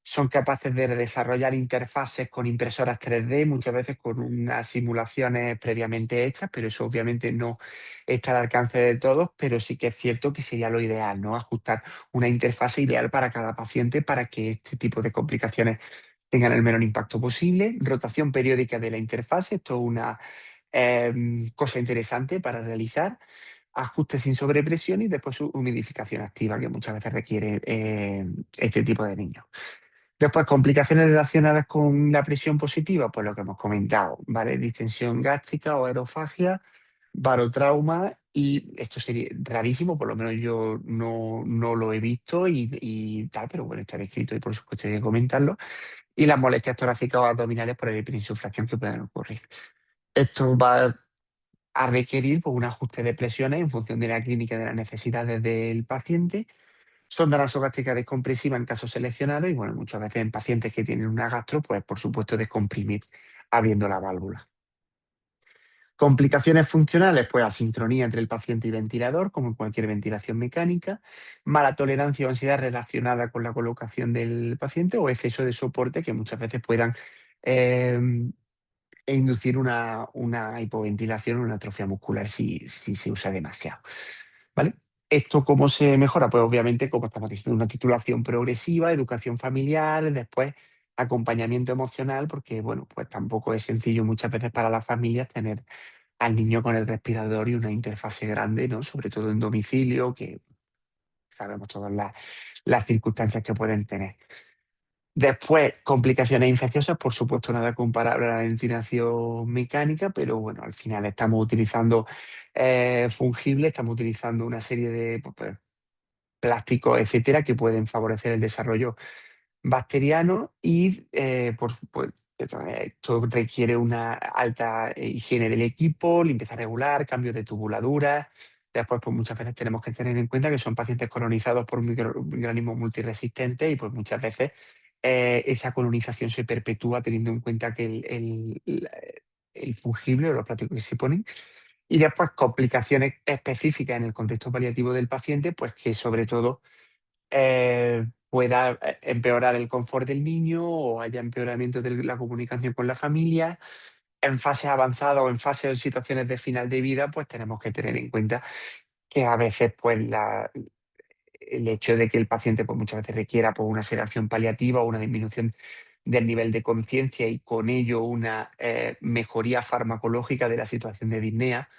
son capaces de desarrollar interfaces con impresoras 3D, muchas veces con unas simulaciones previamente hechas, pero eso obviamente no está al alcance de todos, pero sí que es cierto que sería lo ideal, ¿no? Ajustar una interfase ideal para cada paciente para que este tipo de complicaciones tengan el menor impacto posible. Rotación periódica de la interfase, esto es una cosa interesante para realizar. Ajuste sin sobrepresión y después su humidificación activa, que muchas veces requiere este tipo de niños. Después, complicaciones relacionadas con la presión positiva, pues lo que hemos comentado, ¿vale? Distensión gástrica o aerofagia, barotrauma y esto sería rarísimo, por lo menos yo no lo he visto y tal, pero bueno, está descrito y por supuesto hay que comentarlo, y las molestias torácicas o abdominales por el hiperinsuflación que pueden ocurrir. Esto va a requerir pues, un ajuste de presiones en función de la clínica y de las necesidades del paciente. Sonda nasogástrica descompresiva en casos seleccionados y, bueno, muchas veces en pacientes que tienen una gastro, pues por supuesto descomprimir abriendo la válvula. Complicaciones funcionales, pues asincronía entre el paciente y ventilador, como en cualquier ventilación mecánica, mala tolerancia o ansiedad relacionada con la colocación del paciente o exceso de soporte que muchas veces puedan eh, inducir una hipoventilación o una atrofia muscular si se usa demasiado. ¿Vale? ¿Esto cómo se mejora? Pues obviamente, como estamos diciendo, una titulación progresiva, educación familiar, después acompañamiento emocional, porque bueno, pues tampoco es sencillo muchas veces para las familias tener al niño con el respirador y una interfase grande, ¿no? Sobre todo en domicilio, que sabemos todas las circunstancias que pueden tener. Después, complicaciones infecciosas, por supuesto, nada comparable a la ventilación mecánica, pero bueno, al final estamos utilizando fungibles, estamos utilizando una serie de pues, plásticos, etcétera, que pueden favorecer el desarrollo bacteriano y, por supuesto, esto requiere una alta higiene del equipo, limpieza regular, cambio de tubuladuras. Después, pues muchas veces tenemos que tener en cuenta que son pacientes colonizados por microorganismos multiresistentes y pues muchas veces esa colonización se perpetúa teniendo en cuenta que el fungible o los plásticos que se ponen. Y después complicaciones específicas en el contexto paliativo del paciente, pues que sobre todo pueda empeorar el confort del niño o haya empeoramiento de la comunicación con la familia. En fases avanzadas o en fases o situaciones de final de vida, pues tenemos que tener en cuenta que a veces pues el hecho de que el paciente pues muchas veces requiera pues, una sedación paliativa o una disminución del nivel de conciencia y con ello una mejoría farmacológica de la situación de disnea,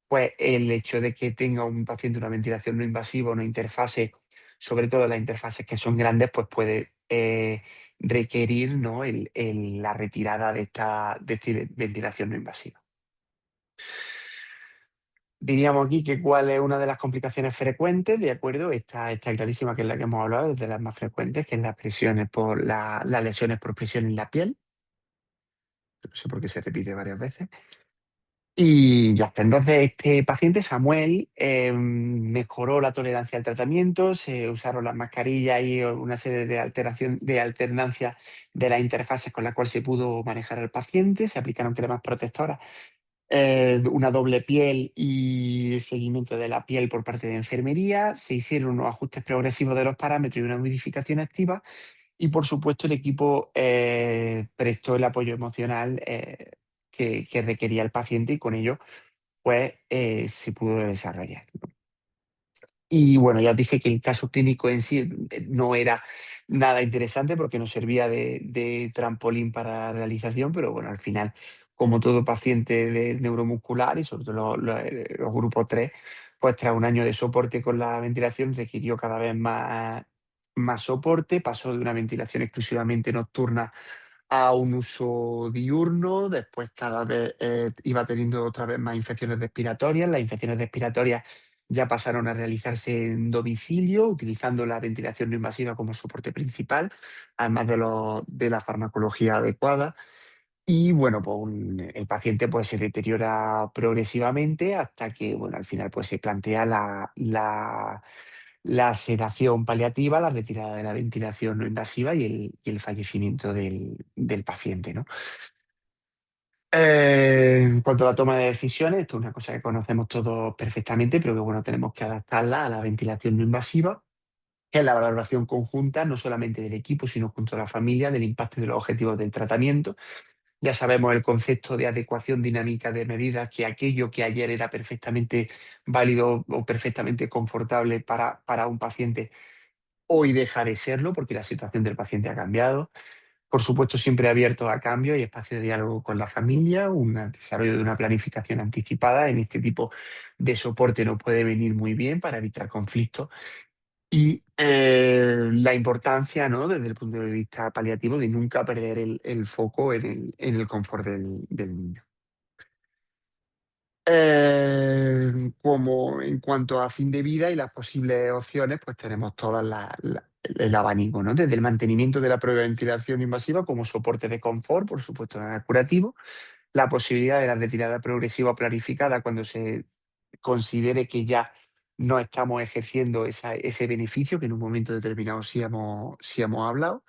pues el hecho de que tenga un paciente una ventilación no invasiva, una interfase, sobre todo las interfases que son grandes, pues puede requerir, ¿no? La retirada de esta ventilación no invasiva. Diríamos aquí que cuál es una de las complicaciones frecuentes, ¿de acuerdo? Esta está clarísima que es la que hemos hablado, es de las más frecuentes, que es las lesiones por presión en la piel. No sé por qué se repite varias veces. Y ya está. Entonces, este paciente, Samuel, mejoró la tolerancia al tratamiento, se usaron las mascarillas y una serie de alternancia de las interfaces con las cuales se pudo manejar al paciente, se aplicaron cremas protectoras, una doble piel y seguimiento de la piel por parte de enfermería, se hicieron unos ajustes progresivos de los parámetros y una modificación activa y por supuesto el equipo prestó el apoyo emocional que requería el paciente y con ello pues se pudo desarrollar. Y bueno, ya os dije que el caso clínico en sí no era nada interesante porque nos servía de trampolín para la realización, pero bueno, al final, como todo paciente de neuromuscular y sobre todo los grupos 3 pues tras un año de soporte con la ventilación requirió cada vez más soporte, pasó de una ventilación exclusivamente nocturna a un uso diurno, después cada vez iba teniendo otra vez más infecciones respiratorias, las infecciones respiratorias ya pasaron a realizarse en domicilio, utilizando la ventilación no invasiva como soporte principal, además de la farmacología adecuada. Y bueno, pues el paciente pues, se deteriora progresivamente hasta que bueno, al final pues, se plantea la sedación paliativa, la retirada de la ventilación no invasiva y el fallecimiento del paciente, ¿no? En cuanto a la toma de decisiones, esto es una cosa que conocemos todos perfectamente, pero que bueno, tenemos que adaptarla a la ventilación no invasiva, que es la valoración conjunta, no solamente del equipo, sino junto a la familia, del impacto y de los objetivos del tratamiento. Ya sabemos el concepto de adecuación dinámica de medidas, que aquello que ayer era perfectamente válido o perfectamente confortable para un paciente, hoy deja de serlo porque la situación del paciente ha cambiado. Por supuesto, siempre abierto a cambio y espacio de diálogo con la familia, un desarrollo de una planificación anticipada en este tipo de soporte nos puede venir muy bien para evitar conflictos y la importancia, ¿no? Desde el punto de vista paliativo, de nunca perder el foco en el confort del niño. Como en cuanto a fin de vida y las posibles opciones, pues tenemos todas el abanico, ¿no? Desde el mantenimiento de la prueba de ventilación invasiva como soporte de confort, por supuesto, nada curativo, la posibilidad de la retirada progresiva o planificada cuando se considere que ya no estamos ejerciendo ese beneficio que en un momento determinado sí hemos hablado.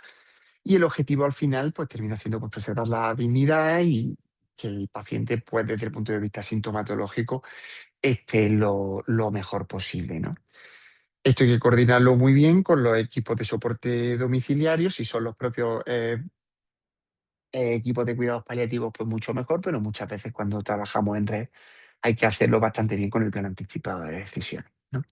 Y el objetivo al final, pues termina siendo pues, preservar la dignidad y que el paciente, pues desde el punto de vista sintomatológico, esté lo mejor posible, ¿no? Esto hay que coordinarlo muy bien con los equipos de soporte domiciliario, si son los propios equipos de cuidados paliativos, pues mucho mejor, pero muchas veces cuando trabajamos en red hay que hacerlo bastante bien con el plan anticipado de decisiones, ¿no?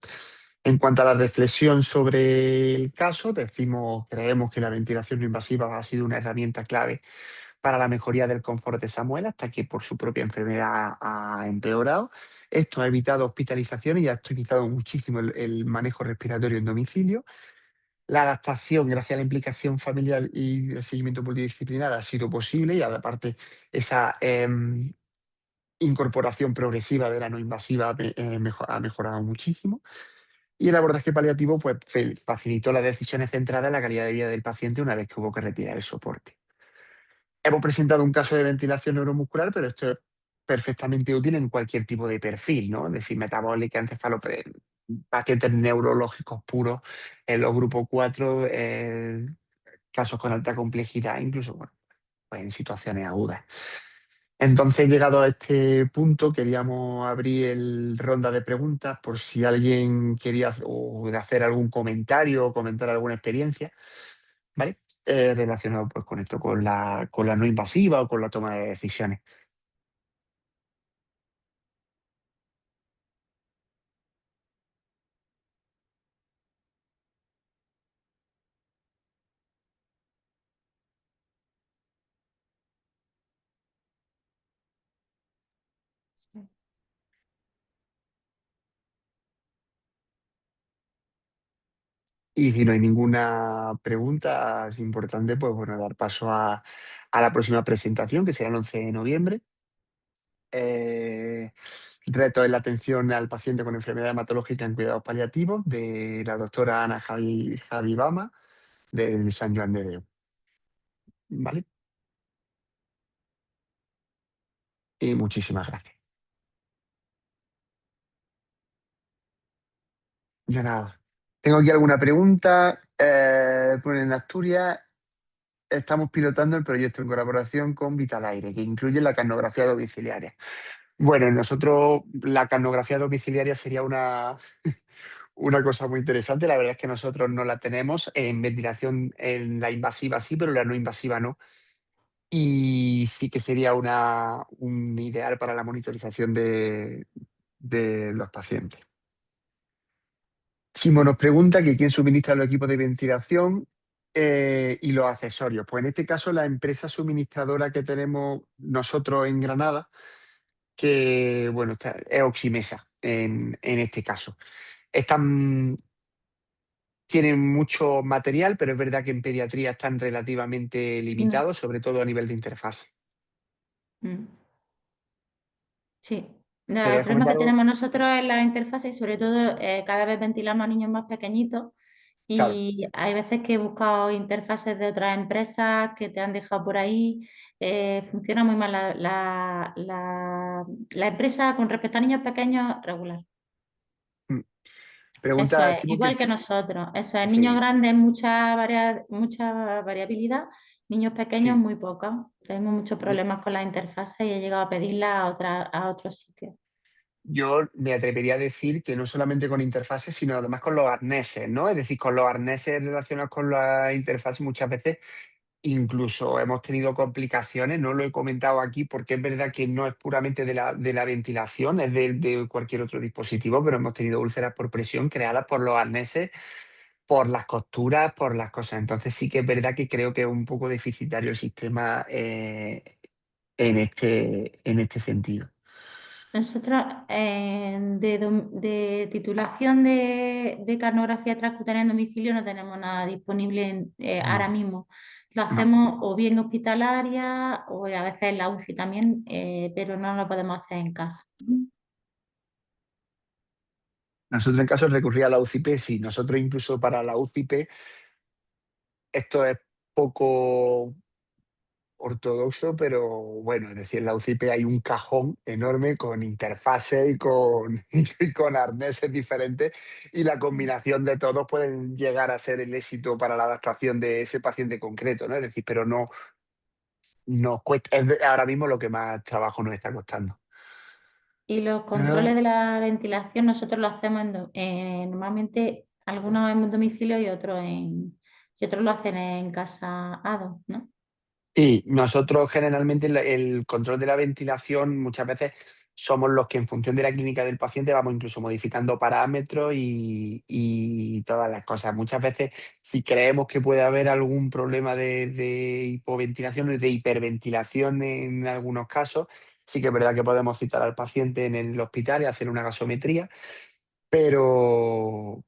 En cuanto a la reflexión sobre el caso, creemos que la ventilación no invasiva ha sido una herramienta clave para la mejoría del confort de Samuel hasta que por su propia enfermedad ha empeorado. Esto ha evitado hospitalizaciones y ha optimizado muchísimo el manejo respiratorio en domicilio. La adaptación, gracias a la implicación familiar y el seguimiento multidisciplinar, ha sido posible y aparte esa incorporación progresiva de la no invasiva ha mejorado muchísimo. Y el abordaje paliativo pues, facilitó las decisiones centradas en la calidad de vida del paciente una vez que hubo que retirar el soporte. Hemos presentado un caso de ventilación neuromuscular, pero esto es perfectamente útil en cualquier tipo de perfil, ¿no? Es decir, metabólica, encefalopatía, paquetes neurológicos puros en los grupos 4, casos con alta complejidad, incluso bueno, pues en situaciones agudas. Entonces, llegado a este punto, queríamos abrir el ronda de preguntas por si alguien quería o de hacer algún comentario o comentar alguna experiencia, ¿vale? Relacionado pues, con esto, con la no invasiva o con la toma de decisiones. Sí. Y si no hay ninguna pregunta es importante, pues bueno, dar paso a la próxima presentación, que será el 11 de noviembre. Eh, Reto en la atención al paciente con enfermedad hematológica en cuidados paliativos, de la doctora Ana Javi Bama, del San Joan de Déu. ¿Vale? Y muchísimas gracias. Ya nada. Tengo aquí alguna pregunta. Ponen en Asturias, estamos pilotando el proyecto en colaboración con Vitalaire, que incluye la carnografía domiciliaria. Bueno, nosotros la carnografía domiciliaria sería una cosa muy interesante. La verdad es que nosotros no la tenemos en ventilación, en la invasiva sí, pero en la no invasiva no. Y sí que sería un ideal para la monitorización de los pacientes. Simo nos pregunta que quién suministra los equipos de ventilación y los accesorios. Pues en este caso la empresa suministradora que tenemos nosotros en Granada, que bueno, es Oximesa en este caso. Están, tienen mucho material, pero es verdad que en pediatría están relativamente No. limitados, sobre todo a nivel de interfaz. Mm. Sí. El ¿Querías problema comentar que algo? tenemos nosotros es la interfaz y sobre todo cada vez ventilamos a niños más pequeñitos Claro. y hay veces que he buscado interfaces de otras empresas que te han dejado por ahí. Funciona muy mal la empresa con respecto a niños pequeños regular. Mm. Eso Pregunta, es, decimos que igual que sí. nosotros. Eso es, niños Sí, grandes mucha variabilidad, niños pequeños sí. muy poca. Tenemos muchos problemas con las interfaces y he llegado a pedirlas a otros sitios. Yo me atrevería a decir que no solamente con interfaces, sino además con los arneses, ¿no? Es decir, con los arneses relacionados con la interfaz muchas veces incluso hemos tenido complicaciones, no lo he comentado aquí porque es verdad que no es puramente de la ventilación, es de cualquier otro dispositivo, pero hemos tenido úlceras por presión creadas por los arneses, por las costuras, por las cosas. Entonces sí que es verdad que creo que es un poco deficitario el sistema en este sentido. Nosotros de titulación de carnografía transcutánea en domicilio no tenemos nada disponible ahora No, mismo. Lo no. hacemos o bien hospitalaria o a veces en la UCI también, pero no lo podemos hacer en casa. Nosotros en caso de recurrir a la UCIP, sí, nosotros incluso para la UCIP esto es poco ortodoxo, pero bueno, es decir, en la UCIP hay un cajón enorme con interfaces y con, y con arneses diferentes y la combinación de todos pueden llegar a ser el éxito para la adaptación de ese paciente concreto, ¿no? Es decir, pero no nos cuesta, ahora mismo lo que más trabajo nos está costando. Y los ¿Verdad? controles de la ventilación nosotros los hacemos normalmente algunos en domicilio y otros lo hacen en casa ADO, ¿no? Sí, nosotros generalmente el control de la ventilación muchas veces somos los que en función de la clínica del paciente vamos incluso modificando parámetros y todas las cosas. Muchas veces si creemos que puede haber algún problema de hipoventilación o de hiperventilación en algunos casos, sí que es verdad que podemos citar al paciente en el hospital y hacer una gasometría, pero,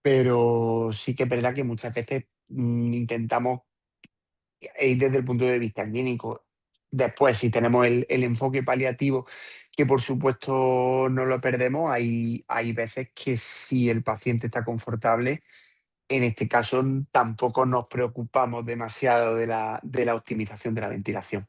pero sí que es verdad que muchas veces intentamos y desde el punto de vista clínico. Después, si tenemos el enfoque paliativo, que por supuesto no lo perdemos, hay veces que si el paciente está confortable, en este caso tampoco nos preocupamos demasiado de la optimización de la ventilación.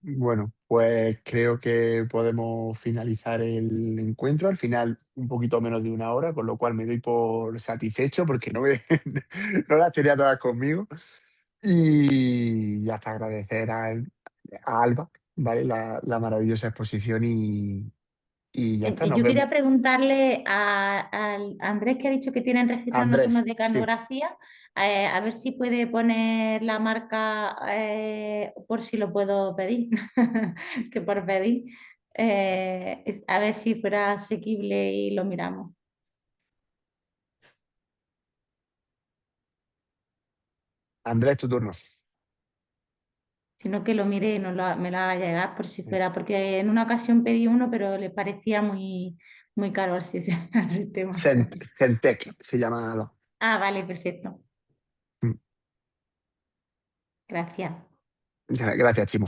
Bueno, pues creo que podemos finalizar el encuentro. Al final, un poquito menos de una hora, con lo cual me doy por satisfecho porque no las tenía todas conmigo. Y hasta agradecer a Alba, ¿vale? La maravillosa exposición y ya está, nos Yo vemos. quería preguntarle a Andrés, que ha dicho que tienen registrado una zona Andrés, de sí. carnografía, a ver si puede poner la marca por si lo puedo pedir, que por pedir, a ver si fuera asequible y lo miramos. Andrés, tu turno. Sino que lo mire y me lo haga llegar por si Sí. fuera, porque en una ocasión pedí uno, pero le parecía muy caro al al sistema. Centec se llama. Ah, vale, perfecto. Mm. Gracias. Gracias, Chimo.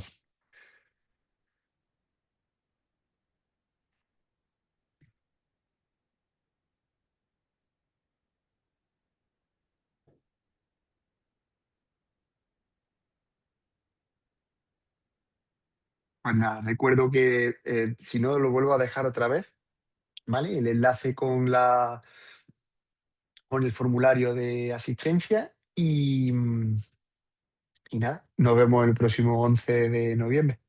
Pues nada, recuerdo que si no lo vuelvo a dejar otra vez, ¿vale? El enlace con el formulario de asistencia y nada, nos vemos el próximo 11 de noviembre.